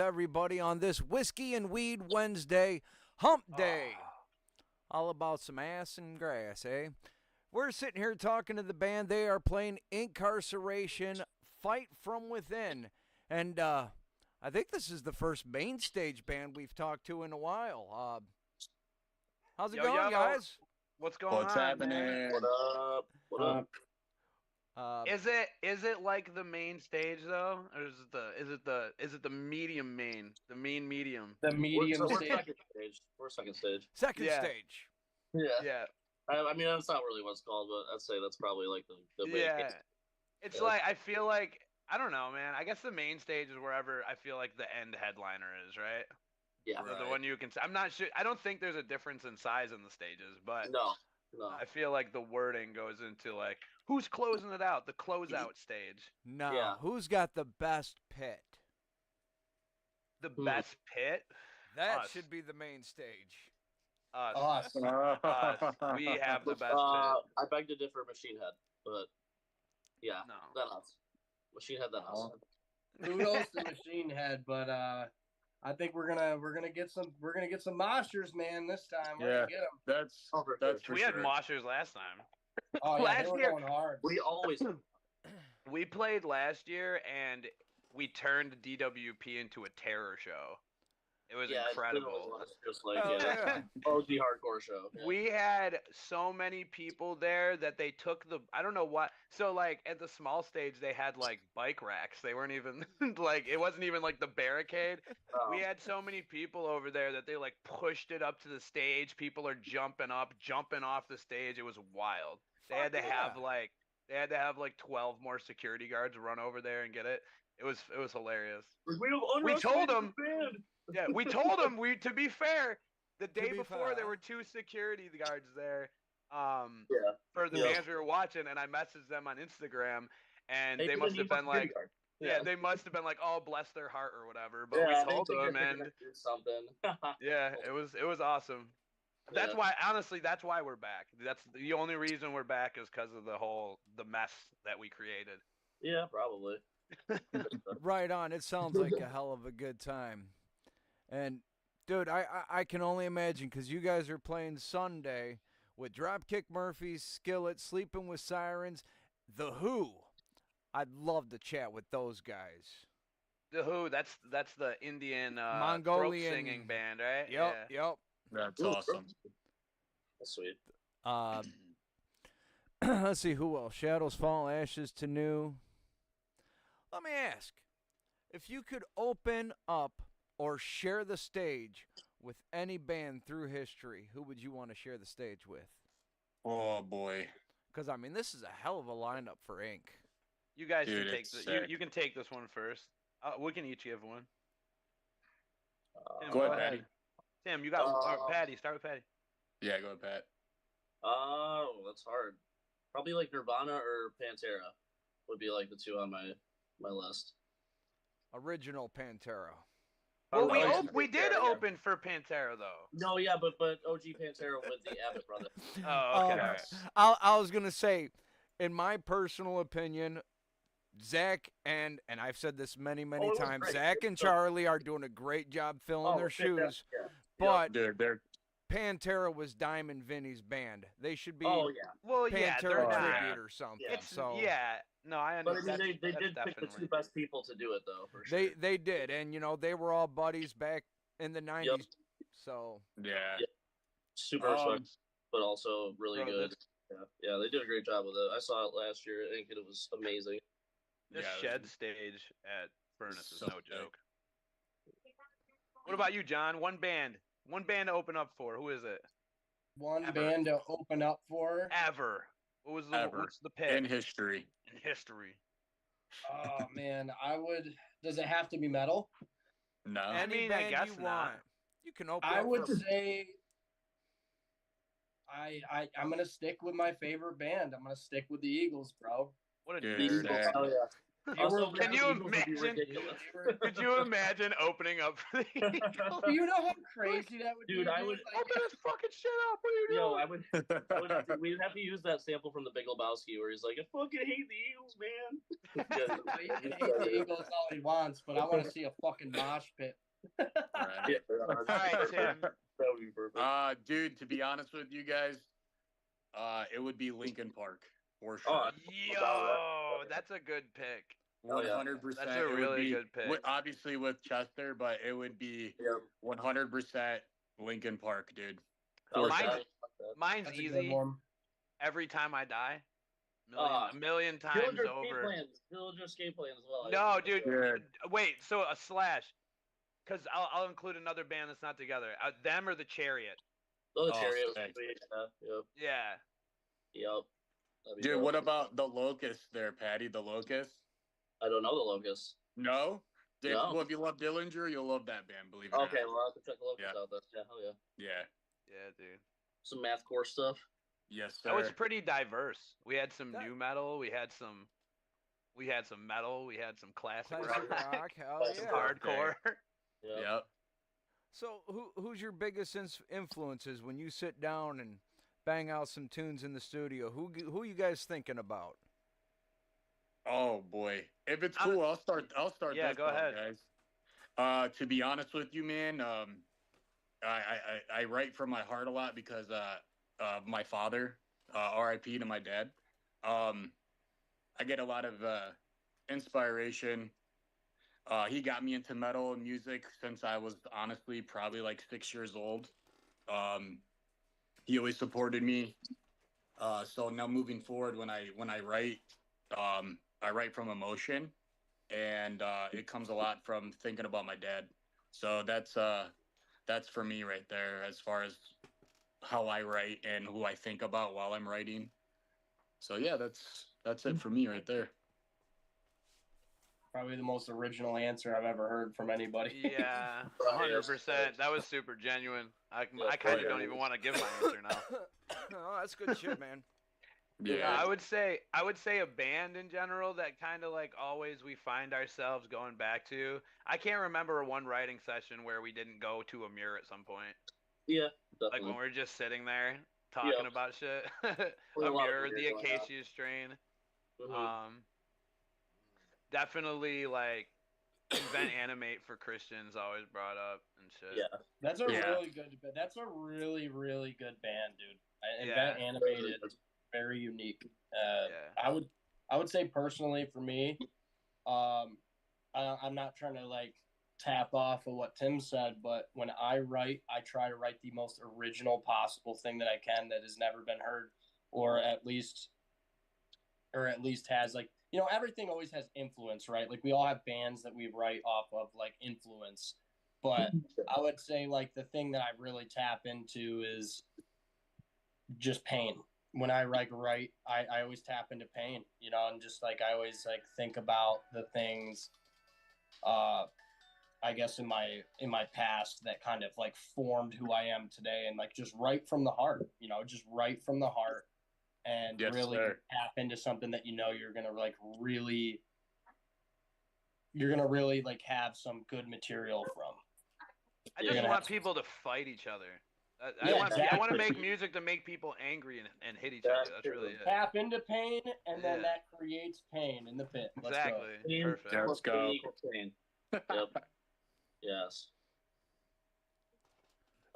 Everybody on this Whiskey and Weed Wednesday hump day. All about some ass and grass, eh? We're sitting here talking to the band. They are playing Incarceration, Fight From Within. And I think this is the first main stage band we've talked to in a while. How's it going, guys? What's going What's on, man? happening? What up? What up? Is it like the main stage though, or is it the medium main, the main medium? The medium We're stage. second stage. We're second stage. Second Yeah. stage. Yeah. Yeah, I mean, that's not really what it's called, but I'd say that's probably like the main yeah. It's Yeah. like I feel like I don't know, man. I guess the main stage is wherever I feel like the end headliner is, right? Yeah. The one you can. I'm not sure. I don't think there's a difference in size in the stages, but No. I feel like the wording goes into like who's closing it out, the closeout stage, No. Yeah. Who's got the best pit? the best pit. That Us. should be the main stage. Us. Us. Us. We have the best pit. I beg to differ, Machine Head, but yeah, No. then us. Machine Head, then us. Kudos to Machine Head, but I think we're gonna get some moshers, man, this time. We're Yeah. gonna get them. That's Oh, for that's sure. for We sure. had moshers last time. Oh yeah, Last they were year- going hard. We always. We played last year and we turned DWP into a terror show. It was Yeah, incredible. It's just like Hell yeah, yeah. OG hardcore show. Yeah. We had so many people there that they took I don't know what. So like at the small stage they had like bike racks. They weren't even like it wasn't even like the barricade. We had so many people over there that they like pushed it up to the stage. People are jumping up, jumping off the stage. It was wild. They had to have like 12 more security guards run over there and get it. It was hilarious. We told them. Yeah, we told them. To be fair, the day be before fair. there were 2 security guards there. Yeah. For the Yeah. bands we were watching, and I messaged them on Instagram, and Hey, they must have been like, yeah. they must have been like, oh, bless their heart or whatever. But Yeah, we told they them, figured and they're gonna do something. yeah, it was awesome. That's Yeah. why, honestly, that's why we're back. That's the only reason we're back is because of the mess that we created. Yeah, probably. Right on. It sounds like a hell of a good time. And, dude, I can only imagine because you guys are playing Sunday with Dropkick Murphys, Skillet, Sleeping with Sirens, The Who. I'd love to chat with those guys. The Who, that's the Indian Mongolian throat singing band, right? Yep, yep. That's awesome. That's sweet. Let's see who else. Shadows Fall, Ashes to New. Let me ask, if you could open up or share the stage with any band through history, who would you want to share the stage with? Oh boy. Because I mean, this is a hell of a lineup for Inc. You guys Dude, can it's take sick. you can take this one first. We can each give one. Tim, Go ahead, Patty. Tim, you got Patty. Start with Patty. Yeah, go ahead, Pat. Oh, that's hard. Probably like Nirvana or Pantera would be like the two on my list. Original Pantera. Well, we Pantera, did yeah. open for Pantera though. No, yeah, but OG Pantera with the Abbott brothers. Oh, okay. Okay. I was gonna say, in my personal opinion, Zach and I've said this many it was times, great. Zach and Charlie are doing a great job filling their shoes. Yeah. But Dude, they're Pantera was Diamond Vinny's band. They should be Oh yeah, Well, yeah, they're Pantera not. tribute or something. Yeah. So No, I but I understand. mean they That's did pick the definitely- two best people to do it though for sure. they did, and they were all buddies back in the '90s. Yep. So yeah. Super respect, but also really Bro, good. Yeah, they did a great job with it. I saw it last year. I think it was amazing. This Yeah, it shed was- stage at Furnace is so no big. joke. What about you, John? One band to open up for. Who is it? One Ever. band to open up for. Ever. What's the pick In history. in history? Oh man, I would. Does it have to be metal? No. I any mean, I band guess you not. want, you can open. I up would for- say. I'm gonna stick with my favorite band. I'm gonna stick with the Eagles, bro. What a Dude, dude. Zach. Oh yeah. Also, Can the you Eagles would be imagine? ridiculous. Could you imagine opening up for the Eagles? Do you know how crazy that would be? Dude, I would. Open this fucking shit up. What are you doing? Yo, I would have to, we'd have to use that sample from the Big Lebowski where he's like, "I fucking hate the Eagles, man." He can hate the Eagles all he wants, but I want to see a fucking mosh pit. Right. All right, Tim. That would be perfect. Dude, to be honest with you guys, it would be Lincoln Park for sure. Oh, Yo, that's a good pick. Oh, yeah. 100%. That's a really good pick. Obviously with Chester, but it would be Yep. 100% Lincoln Park, dude. Oh, Mine's- yeah. Mine's That's a good easy. one. Every time I die, a million times Villager escape over. plans. Villager escape plans as well. No, dude. Yeah. Wait, so a Slash. Because I'll include another band that's not together. Them or the Chariot. Oh, the Oh, Chariot was sick. sweet. Yep. Yeah. Yep. That'd be Dude, dope. what about the Locust there, Patty? The Locust? I don't know the Locust. No? No. Well, if you love Dillinger, you'll love that band, believe it or Okay, not. well, I'll have to check the Locust Yeah. out then. Yeah, hell yeah. Yeah. Yeah, dude. Some mathcore stuff. Yes, sir. That was pretty diverse. We had some That- new metal. We had some metal. We had some classic Classic rock. rock, hell Classic yeah. rock. Hardcore. Yeah. Yep. So who's your biggest influences when you sit down and bang out some tunes in the studio? Who you guys thinking about? Oh boy. If it's I'm- cool, I'll start Yeah, this go one, ahead. guys. To be honest with you, man, I write from my heart a lot because my father, RIP to my dad. I get a lot of inspiration. He got me into metal and music since I was honestly probably like 6 years old. He always supported me. So now moving forward, when I write, I write from emotion, and it comes a lot from thinking about my dad. So that's for me right there as far as how I write and who I think about while I'm writing. So yeah, that's it for me right there. Probably the most original answer I've ever heard from anybody. Yeah, 100%. That was super genuine. I kind of don't even want to give my answer now. Oh, that's good shit, man. Yeah, I would say a band in general that kind of like always we find ourselves going back to. I can't remember one writing session where we didn't go to a mirror at some point. Yeah, Like definitely. when we're just sitting there talking about shit. With A a lot of mirror, the beer going on. acacia strain. Mhm. Definitely like invent animate for Christians always brought up and shit. Yeah. That's a Yeah. really good. That's a really good band, dude. And Yeah. that animated, very unique. Yeah. I would say personally for me, I'm not trying to like tap off of what Tim said, but when I write, I try to write the most original possible thing that I can that has never been heard, or at least has like, you know, everything always has influence, right? Like we all have bands that we write off of like influence, but I would say like the thing that I really tap into is just pain. When I write, I always tap into pain, you know, and just like I always like think about the things, I guess in my past that kind of like formed who I am today, and like just write from the heart, you know, just write from the heart, and Yes, really sir. tap into something that you know you're gonna really like have some good material from. I You're just gonna want have- people to fight each other. I Yeah, want to exactly. make music to make people angry and hit each other. That's really it. Tap into pain, and then Yeah. that creates pain in the pit. Let's go. Exactly. Pain Perfect. Yeah. plus Let's go. pain equals pain. Yep. Yes.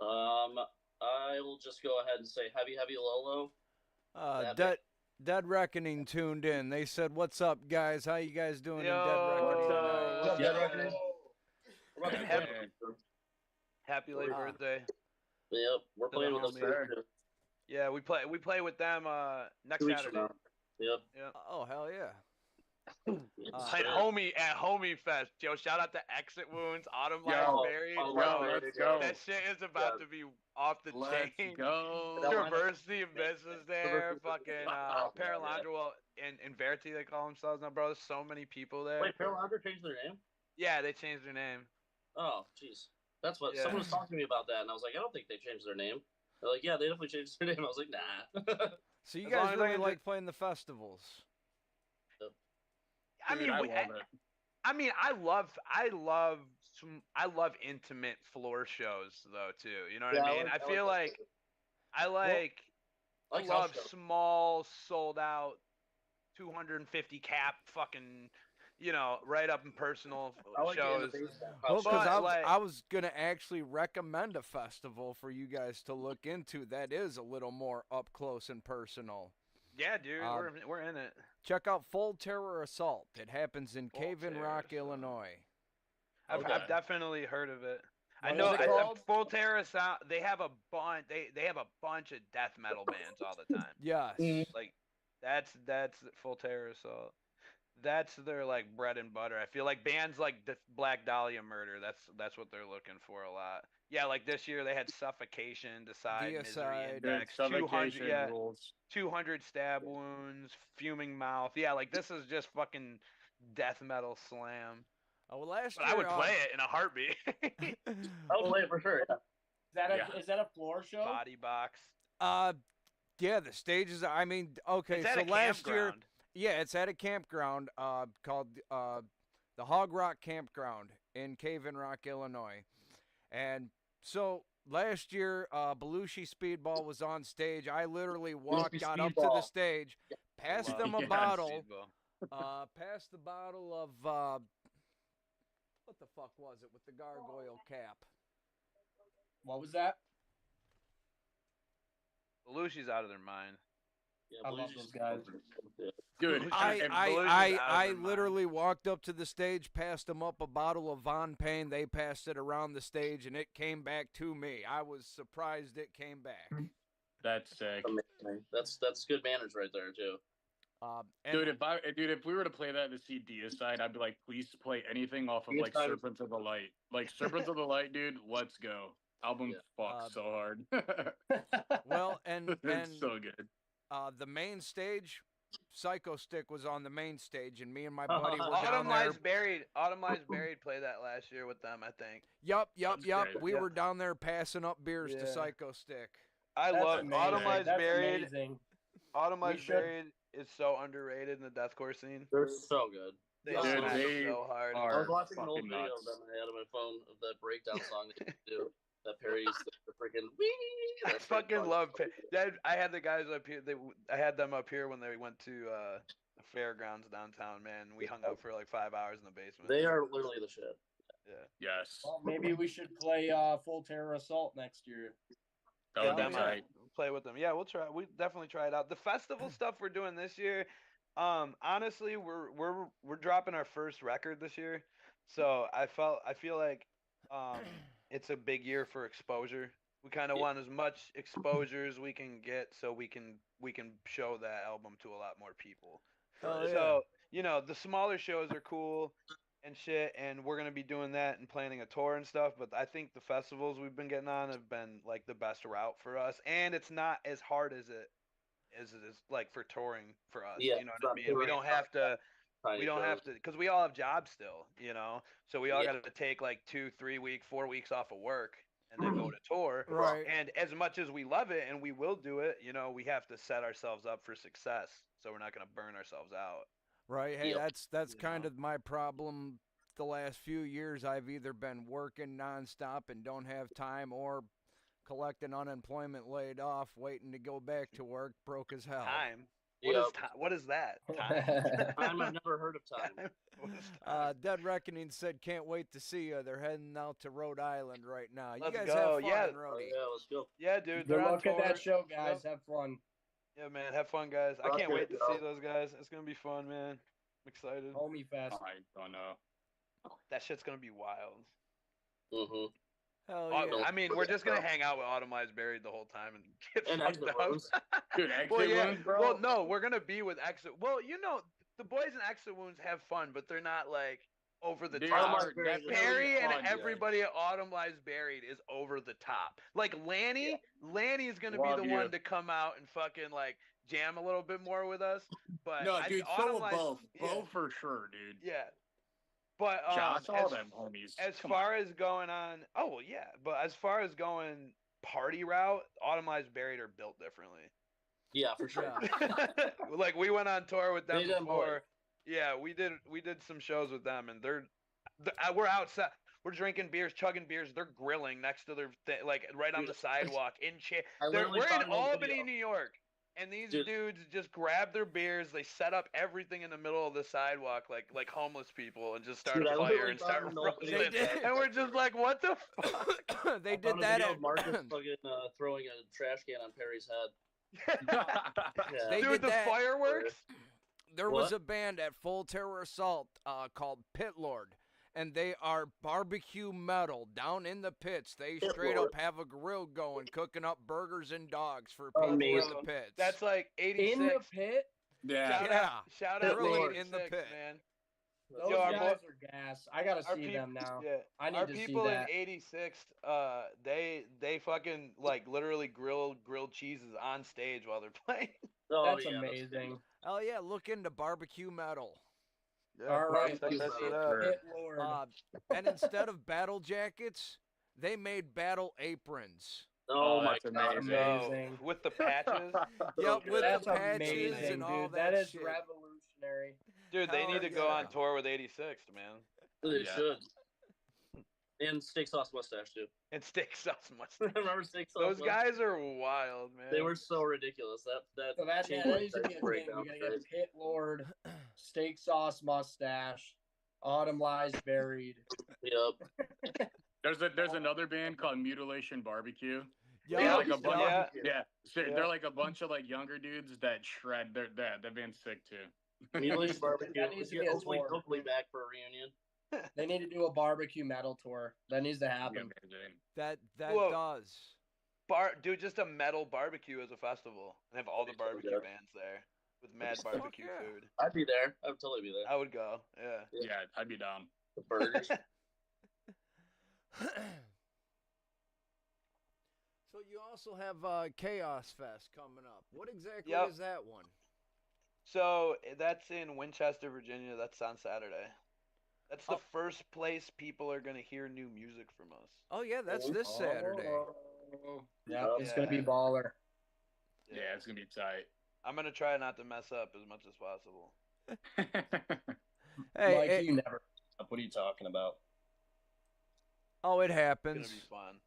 I will just go ahead and say heavy Lolo. Dead Reckoning tuned in. They said, "What's up, guys? How you guys doing in Dead Yo, Reckoning what's tonight?" up? Yeah. We're about to Happy- play. Happy late Ah. birthday. Yep, we're To the playing with homie. those too. Yeah, we play with them next 2 weeks from Saturday. now. Yep. Oh hell yeah! Playing homie fest. Yo, shout out to Exit Wounds, Autumn Yo, Lies Buried. oh, Yo, wow, let's go. that shit is about to be off the Let's chain. go. Traverse the Abyss is there. Fucking Oh, Paralandra and Verity, they call themselves now, bro. There's so many people there. Wait, Paralandra changed their name? Yeah, they changed their name. Oh, jeez. That's what Yeah. someone was talking to me about that, and I was like, I don't think they changed their name. They're like, yeah, they definitely changed their name. I was like, nah. So you As long guys as I really can like playing the festivals? Dude, I love it. I mean, I love intimate floor shows though too. You know what I mean? I feel like I love small, sold out, 250 cap, fucking, right up and personal shows. Well, because But, I was gonna actually recommend a festival for you guys to look into that is a little more up close and personal. Yeah, dude, we're in it. Check out Full Terror Assault. It happens in Cave in Rock, Assault. Illinois. I've definitely heard of it. What I know is it called? Full Terror Sound. They have a bunch. They have a bunch of death metal bands all the time. Yes. Like that's Full Terror Assault. That's their like bread and butter. I feel like bands like the Black Dahlia Murder. That's what they're looking for a lot. Yeah, like this year they had Suffocation, Decide, Misery Deicide. Index, Dude, 200, Suffocation yeah, rules. 200 stab wounds, Fuming Mouth. Yeah, like this is just fucking death metal slam. Oh, well, last But year I would play it in a heartbeat. I would play it for sure. Yeah. Is that a floor show? Body Box. Yeah, the stages. I mean, okay, It's at so a last year, campground. yeah, it's at a campground called the Hog Rock Campground in Cave in Rock, Illinois, and so last year, Belushi Speedball was on stage. I literally got up to the stage, passed Love them a Ken bottle, Speedball. passed the bottle of what the fuck was it with the gargoyle cap? What was that? Belushi's out of their mind. Yeah, I love those guys. Dude, Belushi's I out of I their mind. literally walked up to the stage, passed them up a bottle of Von Payne. They passed it around the stage, and it came back to me. I was surprised it came back. that's sick. Amazing. That's good manners right there too. And Dude, if we were to play that to see Deicide, I'd be like, please play anything off of like Deicide- Serpents of the Light. Like Serpents of the Light, dude, let's go. Album fucks so hard. well, and It's so good. the main stage, Psycho Stick was on the main stage, and me and my buddy were down Autumn there. Lies Buried. Autumn Lies Buried played that last year with them, I think. Yup. great. We were down there passing up beers to Yeah. Psycho Stick. I That's love amazing. Autumn Lies That's Buried. amazing. Autumn We Lies should- Buried is so underrated in the deathcore scene. They're so good. They Dude, smash they so hard. are- I was watching an old fucking video nuts. that I had on my phone of that breakdown song that you do. That parodies the freaking wee. I That's pretty fucking fun. love that. I had the guys up here. I had them up here when they went to the fairgrounds downtown. Man, we hung out for like 5 hours in the basement. They are literally the shit. Yeah. Yes. Well, maybe we should play Full Terror Assault next year. That Yeah, would be man. tight. Play with them. Yeah, we'll try. We definitely try it out. The festival stuff we're doing this year. Honestly, we're dropping our first record this year, so I feel like it's a big year for exposure. We kind of want as much exposure as we can get, so we can show that album to a lot more people. So the smaller shows are cool and shit, and we're gonna be doing that and planning a tour and stuff. But I think the festivals we've been getting on have been like the best route for us, and it's not as hard as it is like for touring for us. Yeah, You know it's what I not mean? touring, We don't it's have to. Tiny We don't have shows. to, because we all have jobs still, so we all Yeah. got to take like 2, 3 week, 4 weeks off of work and then go to tour. Right. And as much as we love it and we will do it, we have to set ourselves up for success, so we're not going to burn ourselves out. Right. Hey, Yep. that's You kind know. of my problem. The last few years, I've either been working nonstop and don't have time, or collecting unemployment, laid off, waiting to go back to work, broke as hell. Time. Yep. What is that? Time. Time I've never heard of time. What is time? Dead Reckoning said, "Can't wait to see you." They're heading out to Rhode Island right now. You Let's guys go. have fun, Yeah. in Rhodey. Yeah, let's go. Yeah, dude. Good They're on luck at tour. that show, guys. Yep. Have fun. Yeah, man. Have fun, guys. I Rock can't it, wait to bro. see those guys. It's gonna be fun, man. I'm excited. Homie Fest. I don't know. That shit's gonna be wild. Mm-hmm. Hell Au- yeah. I mean, we're just gonna hang out with Autumn Lies Buried the whole time and get And fucked exit up. wounds. Dude, exit Well, yeah. wounds, bro. Well, no, we're gonna be with Exit. Well, the boys in Exit Wounds have fun, but they're not like over the They top. are definitely Perry and fun, dude. everybody at Autumn Lies Buried is over the top. Like Lanny is gonna Love be the you. one to come out and fucking like jam a little bit more with us. But No, dude, Autumn so Lies, both. yeah, Both for sure, dude. yeah. But Josh, all them homies. as Come far as going on, oh well, yeah. But as far as going party route, Autumn Lies Buried are built differently. Yeah, for sure. Yeah. Like we went on tour with them They done before. Yeah, we did some shows with them, and we're outside. We're drinking beers, chugging beers. They're grilling next to their like right on the sidewalk in chair. literally We're in found a Albany, video. New York, and these Dude. dudes just grab their beers. They set up everything in the middle of the sidewalk, like homeless people, and just start Dude, I a fire literally and start found an old video roasting. of that. And we're just like, what the fuck? They I did found a that video at of Marcus fucking throwing a trash can on Perry's head. Yeah. They Dude, did the that. fireworks. There was What? a band at Full Terror Assault called Pit Lord, and they are barbecue metal down in the pits. They Pit straight Lord. up have a grill going, cooking up burgers and dogs for people in Amazing. the pits. That's like 86. In the pit, Yeah. Shout Pit out to Lord. 86, In the pit. man. those Yo, our guys are gas. I gotta Our see them now. Yeah. I need Our to see people in that. 86, they fucking like literally grilled cheeses on stage while they're playing. Oh, That's yeah, amazing. Oh yeah, look into barbecue metal. Yeah, All right, check let's that see. shit out. Pit Lord. And instead of battle jackets, they made battle aprons. Oh, Oh, my that's god. amazing. No, Amazing. with the patches. Yep, with That's the patches amazing, and all dude. that That is shit. revolutionary. Dude, they Hell need to go yeah. on tour with 86, man. They Yeah. should. And steak sauce mustache, too. And steak sauce mustache. Remember steak sauce Those mustache? guys are wild, man. They were so ridiculous. That So that change needs to be a break thing. down We gotta the get Pit Lord, steak sauce mustache, autumn lies buried. Yep. There's another band called Mutilation Barbecue. Yep, Yeah, like a bunch. yeah. Yeah, sure, Yeah. they're like a bunch of like younger dudes that shred. That band's sick too. Mutilation barbecue. That needs to be a hopefully, tour. hopefully back for a reunion. They need to do a barbecue metal tour. That needs to That'd happen. be amazing. that Whoa. does. Dude, just a metal barbecue as a festival and have all the barbecue Yeah. bands there with mad Fuck barbecue yeah. food. I'd be there. I would totally be there. I would go. Yeah. Yeah, I'd be down. The burgers. So you also have Chaos Fest coming up. What exactly Yep. is that one? So that's in Winchester, Virginia. That's on Saturday. That's the Oh. first place people are gonna hear new music from us. Oh yeah, that's this Saturday. Yeah, it's gonna be Yeah. baller. Yeah, it's gonna be tight. I'm gonna try not to mess up as much as possible. Hey, Like it- you never. What are you talking about? oh, it It's happens. gonna be fun.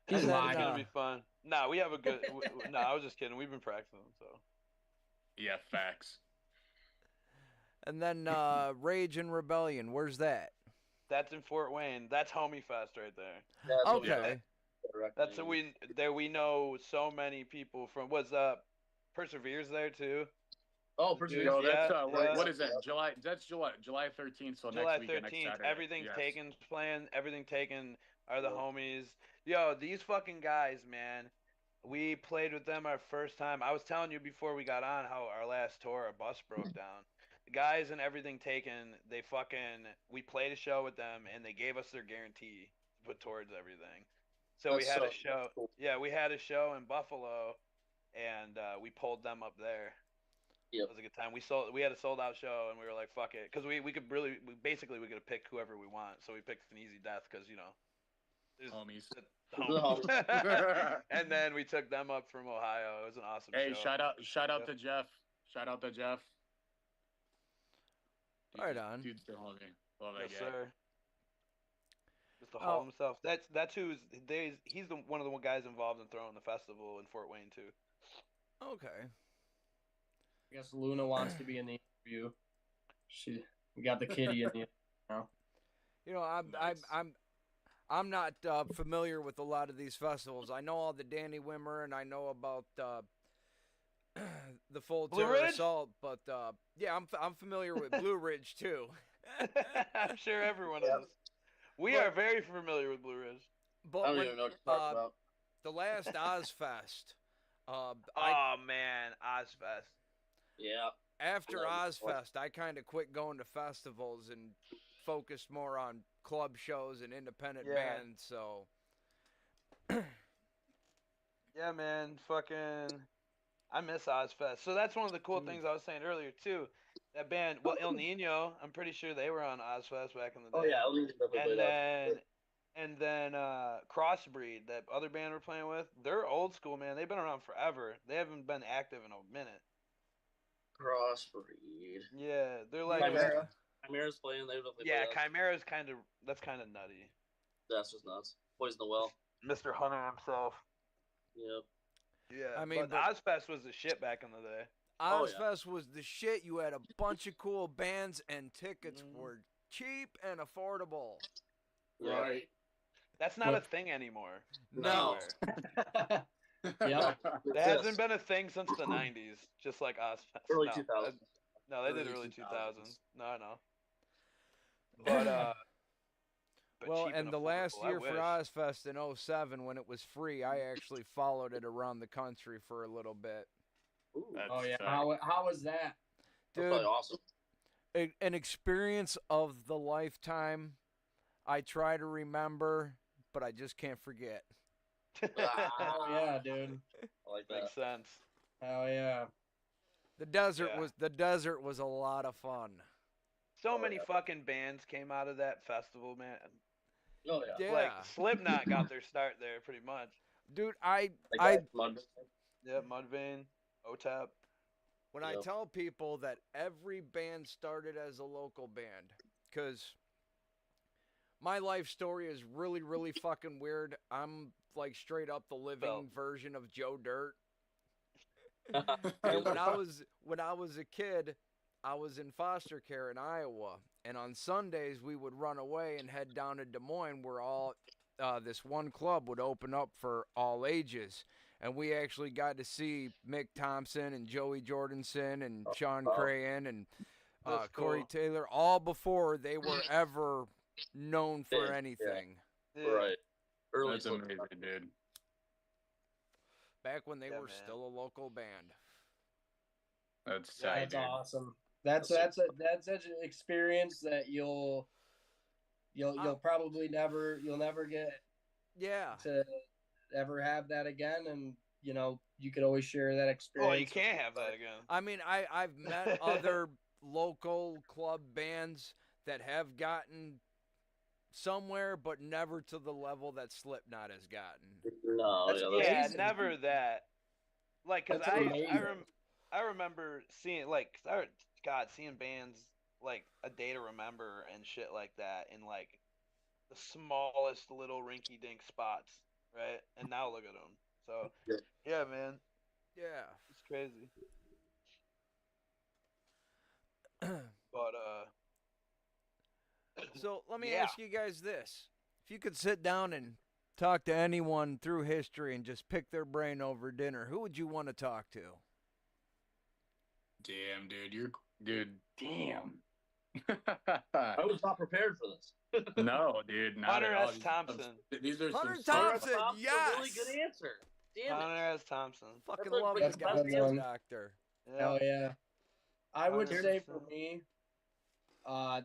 He's And then, lying. It's gonna be fun. Nah, we have a good. Nah, I was just kidding. We've been practicing, so. Yeah, facts. And then Rage and Rebellion. Where's that? That's in Fort Wayne. That's Homie Fest right there. That's what we Okay. That's we know so many people from. Was Persevere's there too? Oh, Perseverance. Yo, that's Yeah, what yeah. is that? July. That's July 13th. So July next weekend, next 13th. Saturday. Everything's Yes. taken. Playing. Everything taken. Are the Yeah. homies? Yo, these fucking guys, man. We played with them our first time. I was telling you before we got on how our last tour, our bus broke down. The guys and Everything Taken, we played a show with them and they gave us their guarantee to put towards everything. So we That's had so a show. cool. Yeah, we had a show in Buffalo, and we pulled them up there. Yep. It was a good time. We had a sold out show, and we were like, "Fuck it," because we could basically we could have picked whoever we want. So we picked an easy death because there's Homies. the The homies. And then we took them up from Ohio. It was an awesome Hey, show. shout out Yeah. to Jeff. Shout out to Jeff. Right on. Dude's the homie. Love that Yes, guy. sir. Just to Oh. haul himself. That's he's one of the guys involved in throwing the festival in Fort Wayne too. Okay. I guess Luna wants to be in the interview. We got the kitty in the. I'm I'm not familiar with a lot of these festivals. I know all the Danny Wimmer and I know about the Full Blue Terror Ridge? Assault, but yeah, I'm familiar with Blue Ridge too. I'm sure everyone Yeah. is. We But- are very familiar with Blue Ridge. I But don't when even know what to talk about. the last Ozfest, I Oh man, Ozfest. Yeah. after That was fun. Ozfest, I kind of quit going to festivals and focused more on club shows and independent Yeah. bands. So Yeah, man, fucking, I miss Ozfest. So that's one of the cool things I was saying earlier too. That band, well, El Nino, I'm pretty sure they were on Ozfest back in the day. Oh yeah, I'll leave it up And there. then Crossbreed, that other band we're playing with, they're old school, man. They've been around forever. They haven't been active in a minute. Crossbreed. Yeah, they're like Chimera. Chimera's playing. They definitely yeah, play that. Chimera's that's kind of nutty. That's just nuts. Poison the well. Mr. Hunter himself. Yep. Yeah, I mean, but Ozfest was the shit back in the day. Oh, yeah. Ozfest was the shit. You had a bunch of cool bands, and tickets were cheap and affordable. Right. That's not a thing anymore. No. Yep. That hasn't been a thing since the 90s, just like Ozfest. Early no, 2000s. No, they did Early early 2000s. 2000s. No, I know. But Well, cheap and the last affordable, I year for wish. Ozfest in 07, when it was free, I actually followed it around the country for a little bit. Ooh, That's Oh yeah. sick. How was that? that's Dude, probably awesome. an experience of the lifetime. I try to remember, but I just can't forget. Oh yeah, dude. I like that. Makes sense. Oh yeah. The desert Yeah. was a lot of fun. So many fucking bands came out of that festival, man. Oh yeah. Yeah, Like Slipknot got their start there, pretty much. dude, I Like that Mud. Yeah, Mudvayne, OTAP. when I Yep. tell people that every band started as a local band, because my life story is really, really fucking weird. I'm like straight up the living version of Joe Dirt. And when I was a kid, I was in foster care in Iowa, and on Sundays we would run away and head down to Des Moines, where this one club would open up for all ages, and we actually got to see Mick Thompson and Joey Jordanson and Sean Crahan and That's Corey cool. Taylor, all before they were ever known for Big, yeah. anything. Yeah. Right. Early That's Slipknot. amazing, dude. Back when they Yeah, were man. still a local band. That's sick, Yeah, That's dude. awesome. That's such an experience that you'll probably never get Yeah. to ever have that again, and you could always share that experience. Oh, you can't have that again. I mean, I've met other local club bands that have gotten somewhere, but never to the level that Slipknot has gotten. No, That's yeah, Yeah, amazing. never that. Like, cause That's amazing. I remember seeing seeing bands like A Day to Remember and shit like that in like the smallest little rinky-dink spots, right? And now look at them. So Yeah. yeah, man, Yeah. it's crazy. But So let me Yeah. ask you guys this. If you could sit down and talk to anyone through history and just pick their brain over dinner, who would you want to talk to? Damn, dude. Dude, damn. I was not prepared for this. No, dude. Not Hunter at all. S. Thompson. These are Hunter some Thompson, Thompson's yes! a really good answer. Damn Hunter it. S. Thompson. Fucking That's love a- the that's a guy, good one. doctor. Yeah. Hell yeah. I would 100%. say for me,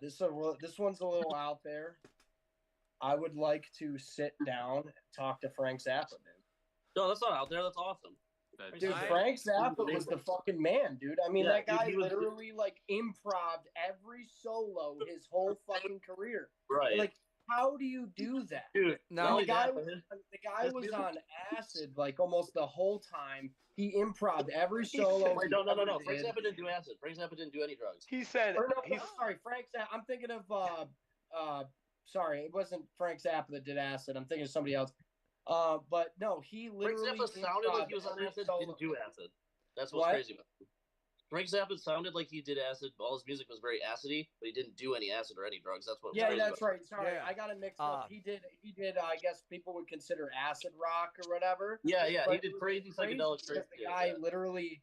this one's a little out there. I would like to sit down and talk to Frank Zappa, dude. No, that's not out there. That's awesome. That's Dude, I- Frank Zappa was the fucking man, dude. I mean, Yeah, that guy he was- literally like improv'd every solo his whole fucking career. Right. Like, how do you do that? dude, No. not only The guy that, was- but his- The guy His was music- on acid like almost the whole time. He improv'd every solo. Wait, he no. ever Frank did. Zappa didn't do acid. Frank Zappa didn't do any drugs. He said Or no, he's sorry, Frank Zappa. I'm thinking of sorry, it wasn't Frank Zappa that did acid. I'm thinking of somebody else. But no, he Frank literally Zappa sounded like he was on improv'd acid, every didn't solo. do acid. That's what's What? crazy about it. Frank Zappa sounded like he did acid. All his music was very acidy, but he didn't do any acid or any drugs. That's what was Yeah, crazy that's about right. Sorry, Yeah. I got it mixed up. Uh, He did. I guess people would consider acid rock or whatever. it. Yeah, But he it did was crazy crazy psychedelic because shit. the guy literally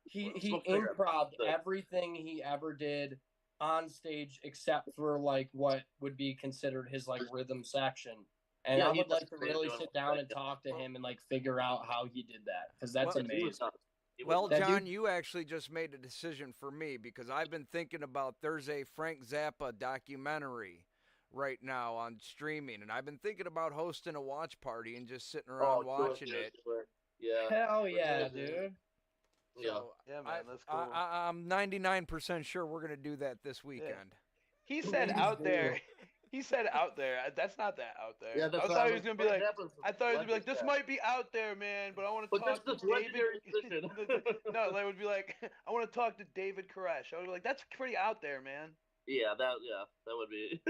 he Smoke cigarettes. improv'd But- everything he ever did on stage except for like what would be considered his like rhythm section. And Yeah, I he would like to doesn't really do sit it. down and talk to him and like figure out how he did that because that's Well, He was amazing. nuts. He was Well, nuts. That John, dude- you actually just made a decision for me because I've been thinking about there's a Frank Zappa documentary right now on streaming, and I've been thinking about hosting a watch party and just sitting around watching it. Yeah. Hell yeah, Yeah, dude. Yeah. So yeah, man, that's cool. I'm 99% sure we're gonna do that this weekend. He said Please out do. there, He said out there. That's not that out there. Yeah, that's I thought he was gonna be like. I thought he was gonna be like, this this might be out there, man, but I want to But talk that's to the David. legendary position. No, they would be like, I want to talk to David Koresh. I would be like, that's pretty out there, man. Yeah, that would be.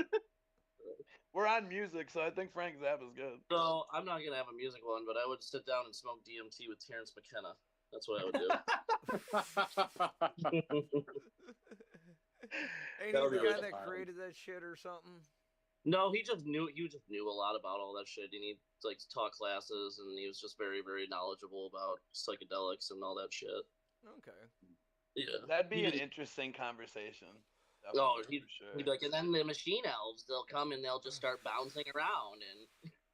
We're on music, so I think Frank Zappa's good. So I'm not gonna have a music one, but I would sit down and smoke DMT with Terrence McKenna. That's what I would do. Ain't That he would the be guy really that fun. created that shit or something? No, he just knew a lot about all that shit, and he like taught classes, and he was just very, very knowledgeable about psychedelics and all that shit. Okay. Yeah, That'd be He an did- interesting conversation. No, Definitely, for sure. he'd be like, and then the machine elves, they'll come and they'll just start bouncing around,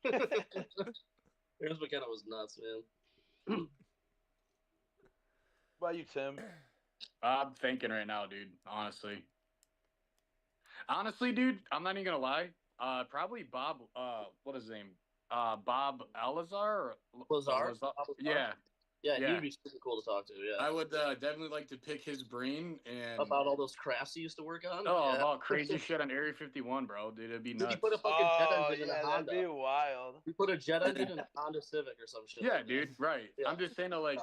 and Terrence McKenna was nuts, man. What about you, Tim? I'm thinking right now, dude. Honestly, dude, I'm not even gonna lie. Probably Bob. What is his name? Bob Alazar. Or Lazar? Yeah, Yeah, Yeah. he'd be super cool to talk to. Yeah, I would definitely like to pick his brain and about all those crafts he used to work on. oh, yeah. about crazy shit on Area 51, bro. Dude, it'd be He nuts. put a fucking jet engine in a that'd Honda. be wild. He put a jet engine in a Honda Civic or some shit. Yeah, like that. dude. Right. Yeah. I'm just saying that, like,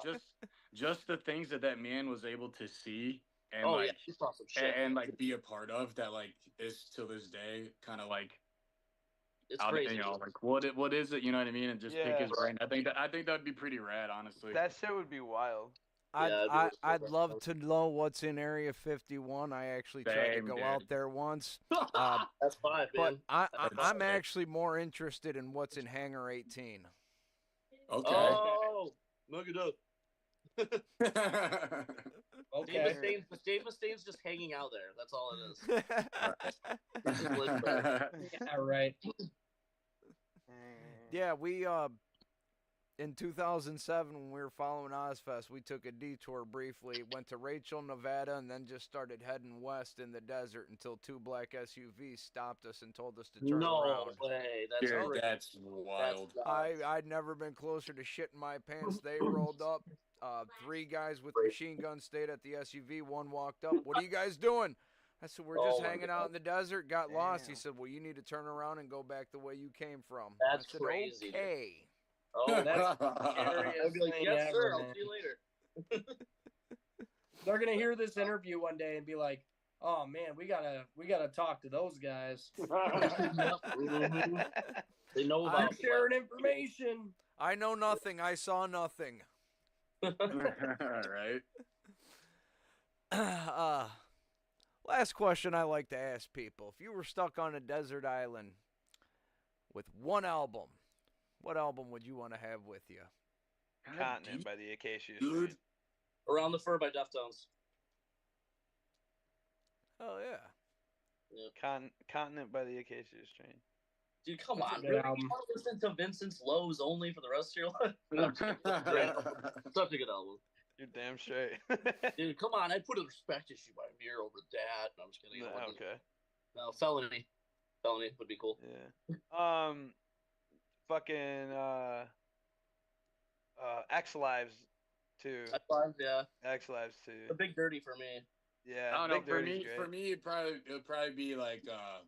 just the things that man was able to see and Oh like yeah, he saw some shit. and like be a part of that, like, is to this day kind of like It's crazy. you know, like what is it, you know what I mean, and just pick Yeah. his brain. I think that'd be pretty rad, honestly. That shit would be wild. Yeah, I'd love to know what's in Area 51. I actually tried to Same, go dude. out there once. That's fine, But man. I'm actually more interested in what's in Hangar 18. Okay. Oh, look it up. Okay. Dave Mustaine's just hanging out there. That's all it is. Just live there. Yeah, right. Yeah, we in 2007 when we were following Ozfest, we took a detour briefly, went to Rachel, Nevada, and then just started heading west in the desert until two black SUVs stopped us and told us to turn No around. way. That's Dude, crazy. that's wild. I'd never been closer to shitting my pants. They rolled up. Three guys with machine guns stayed at the SUV. One walked up. What are you guys doing? I said, we're just Oh my hanging God. out in the desert, got lost. He Damn. said, well, you need to turn around and go back the way you came from. That's I said, crazy. okay. Oh, That's that's the scariest I'd be like, thing yes, ever, sir. I'll man. see you later. They're gonna hear this interview one day and be like, "Oh man, we gotta talk to those guys. Mhm. They know I'm I'm about sharing information." I know nothing. I saw nothing. Right. Last question I like to ask people. If you were stuck on a desert island with one album, what album would you want to have with you? Continent by the Acacia Dude. Strain. Around the Fur by Deftones. Oh, yeah. Continent by the Acacia Strain. Dude, come That's a on. good Really? album. You want to listen to Vincent's Lows only for the rest of your life? Such a good album. You're damn straight. Dude, come on. I'd put a respect issue by Mirror over that. No, I'm just kidding. I wouldn't. Okay. No, Felony. Felony would be cool. Yeah. Fucking X Lives 2. Yeah. X Lives 2. A Big Dirty for me. Yeah. I don't know. Big For Dirty's me, great. it'd probably be like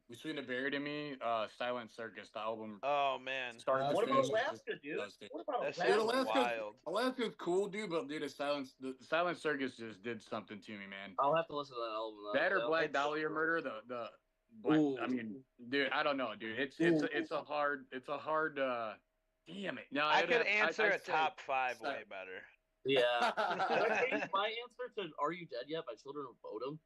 Between the Buried and Me, Silent Circus, the album. Oh man. Start to What about finish. Alaska, dude? Fantastic. What about That shit Dude, is Alaska? wild. Alaska's cool, dude, but dude, the Silent Circus just did something to me, man. I'll have to listen to that album. Though. That or Yeah. Black Dahlia Murder, the Black. Ooh. I mean, dude, I don't know, dude. It's a hard. Damn it. No, I could I'd answer a say- top 5 Sorry. way better. Yeah. Can I change my answer to "Are You Dead Yet" by Children of Bodom?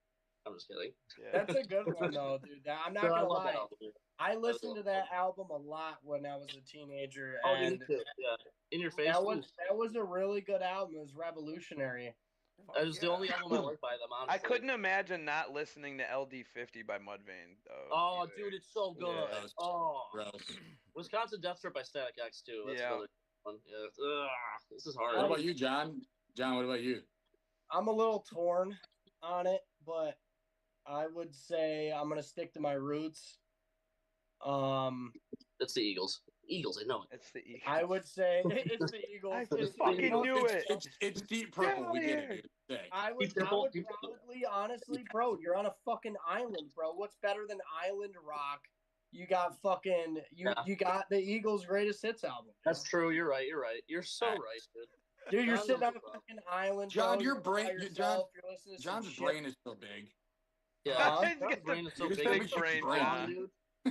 I'm just kidding. Yeah. That's a good one though, dude. I'm not So I gonna love lie. that album. I listened to that album a lot when I was a teenager, Oh, and me too. Yeah. In Your Face. that was a really good album. It was revolutionary. That is the only album I like by them. Honestly. I couldn't imagine not listening to LD50 by Mudvayne though. Oh, either. dude, it's so good. Yeah. Oh, Gross. Wisconsin Death Trip by Static X too. That's Yeah. another one. Yeah. Ugh, this is hard. What about you, John? John, what about you? I'm a little torn on it, but I would say I'm gonna stick to my roots. It's the Eagles. Eagles, I know it. It's the Eagles. I would say it's the Eagles. I It's the fucking Eagles. knew it. It's deep purple. Get We out get here. it, dude. Sick. I would Keep probably, honestly, bro, you're on a fucking island, bro. What's better than island rock you got fucking you got the Eagles' greatest hits album. That's true. You're right. You're so right, dude. Dude, you're John sitting on knows a what's up. fucking island. John, bro. your You're brain- by John- yourself, you're listening to some John's shit. brain is so big. Yeah, He's John's got brain is so He's big. got big big brain, brain, John. dude.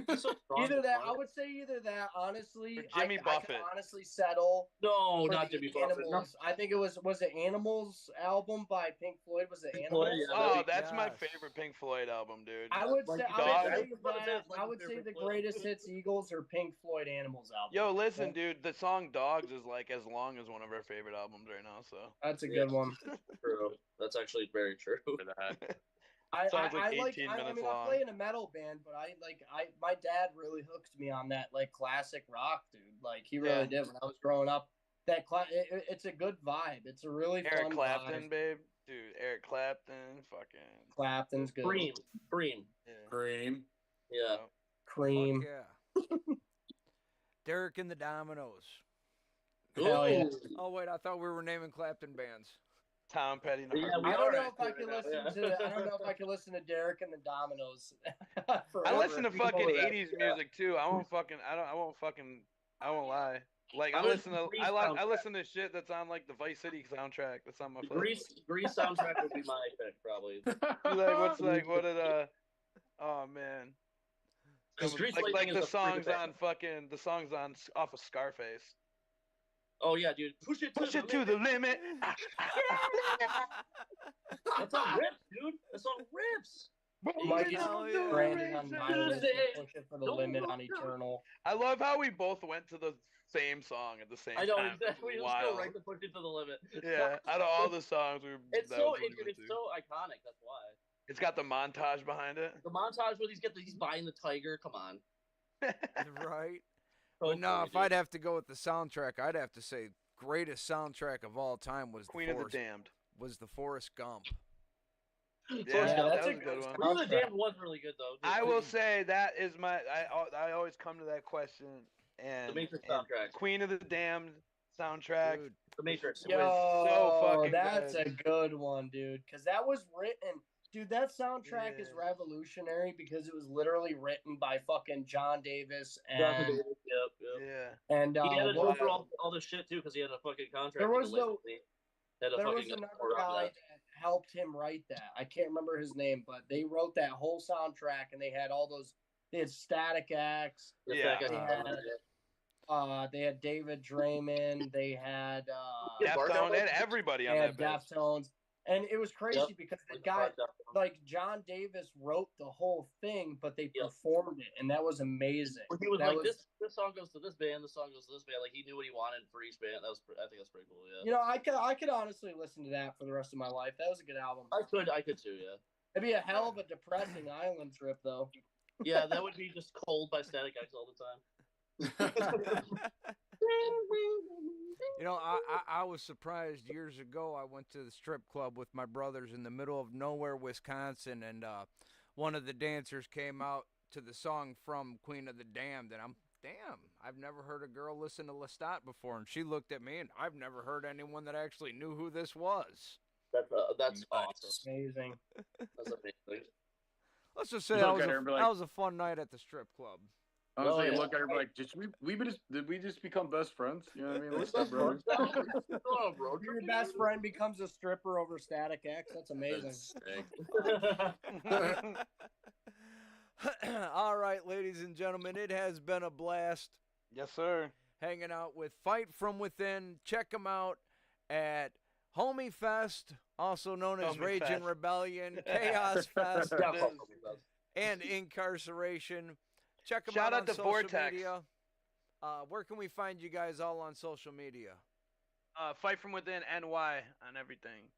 He's so strong, Either that, bro. I would say either that. Honestly, Or Jimmy I Buffett. could honestly settle. No, for not the Jimmy Buffett. No. Animals. I think it was it Animals album by Pink Floyd? Was it Pink Animals? Floyd, yeah. Oh, that's my Yes. favorite Pink Floyd album, dude. I would say Dog. I would say the greatest hits Eagles or Pink Floyd Animals album. Yo, listen, dude. The song "Dogs" is like as long as one of our favorite albums right now. So That's a good one. True. That's actually very true. for that. I Sounds like like 18 I minutes mean long. I play in a metal band, but my dad really hooked me on that like classic rock, dude. Like he really did when I was growing up. That it's a good vibe. It's a really Eric fun Clapton, vibe. babe. Dude, Eric Clapton, fucking. Clapton's good. Cream. Yeah. Cream. Yeah. Cream. Fuck yeah. Derek and the Dominoes. Hell yeah. Ooh. Oh wait, I thought we were naming Clapton bands. Tom Petty. Yeah, we I are don't know right if I there can now, listen yeah. to. I don't know if I can listen to Derek and the Dominoes. I forever. listen to fucking People that- 80s music too. I won't lie. Like I I'm a listen to Grease I soundtrack. listen to shit that's on like the Vice City soundtrack. That's on my The playlist. Grease soundtrack would be my pick, probably. What did oh man. Because Grease Like Lightning the is a songs freaking- on off of Scarface. Oh yeah, dude. Push it To the limit. That song rips, dude. That song rips. Mikey Hell yeah. Brandon on Violence, push it for the limit on Eternal. I love how we both went to the same song at the same I know time. exactly. We just go right to push it to the limit. Yeah, out of all the songs, It's that so was what we went it's to. so iconic. That's why. It's got the montage behind it. The montage where he's buying the tiger. Come on. Right. So But no, funny, if I'd dude. have to go with the soundtrack, I'd have to say greatest soundtrack of all time was Queen of the Damned. was the Forrest Gump. Yeah, Yeah, that that's was a a good one. Queen of the Damned was really good though. I will say that is I always come to that question and The Matrix and soundtrack. Queen of the Damned soundtrack. Dude, The Matrix. Yo, was so fucking that's good. a good one, dude. Because that was written. Dude, that soundtrack is Yeah. revolutionary because it was literally written by fucking John Davis and Yep. Yeah. and He had to go what- through all this shit too because he had a fucking contract. There with was the no- licensing. Had to there was fucking another go around guy that. that helped him write that. I can't remember his name, but they wrote that whole soundtrack and they had all those. They had Static X. The Yeah. fact They had David Draymond. They had Yeah, Deftone had everybody on they that had band. Deftones, and it was crazy Yep. because the guy, like John Davis, wrote the whole thing, but they Yep. performed it, and that was amazing. He was That like, this song goes to this band, this song goes to this band. Like he knew what he wanted for each band. I think that's pretty cool. Yeah. You know, I could honestly listen to that for the rest of my life. That was a good album. I could too. Yeah. It'd be a hell of a depressing island trip, though. Yeah, that would be just cold by Static X all the time. You know, I was surprised years ago. I went to the strip club with my brothers in the middle of nowhere, Wisconsin, and one of the dancers came out to the song from Queen of the Damned, and I've never heard a girl listen to Lestat before, and she looked at me, and I've never heard anyone that actually knew who this was. That's awesome. Amazing. That's amazing. Let's just say Look that was, at her and be like- that was a fun night at the strip club. Honestly, Oh, yeah. look at her and be like, did we just become best friends? You know what I mean? Like stepbrothers. Oh, bro, Your best friend becomes a stripper over Static X. That's amazing. That's sick. All right, ladies and gentlemen, it has been a blast Yes, sir. hanging out with Fight From Within. Check them out at Homie Fest, also known as Homie Rage Fest. and Rebellion, Chaos Fest, Yeah, and Incarceration. Check them Shout out out on to social Vortex. media. Where can we find you guys all on social media? Fight from Within NY on everything.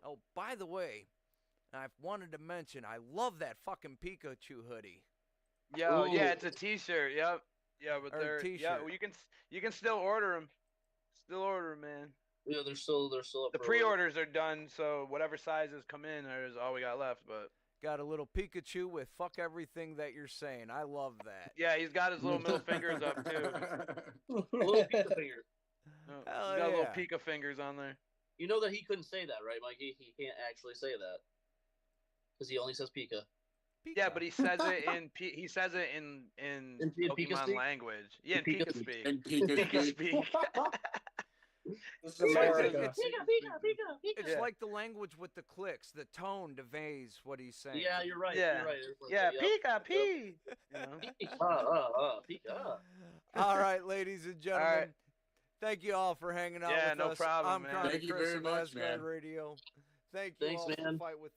Oh, by the way, I've wanted to mention, I love that fucking Pikachu hoodie. Yo, yeah, Ooh. it's a T-shirt. Yep. Yeah, but Or a they're yeah. t-shirt. Well, you can still order them. Still order 'em, man. Yeah, they're still up The for pre-orders are done, so whatever sizes come in is all we got left. But Got a little Pikachu with fuck everything that you're saying. I love that. yeah, he's got his little middle fingers up too. Little pizza fingers. Oh, Hell he's got little yeah. Pika fingers on there. You know that he couldn't say that, right, Mikey? He can't actually say that because he only says Pika. Yeah, but he says it in in Pika Pokemon speak? language. Yeah, in In Pika Pika speak. speak. And Pika Pika speak. speak. This is It's like America. it's Yeah. like the language with the clicks. The tone conveys what he's saying. Yeah, you're right. Yeah. You're right. Yeah, Yep. Pika P. You know? Pika. All right, ladies and gentlemen. All right. Thank you all for hanging out Yeah, with no us. problem, I'm man. Connor Thank you Chris very of much, Asgard man. Radio. Thank you Thanks, all man. for Fight with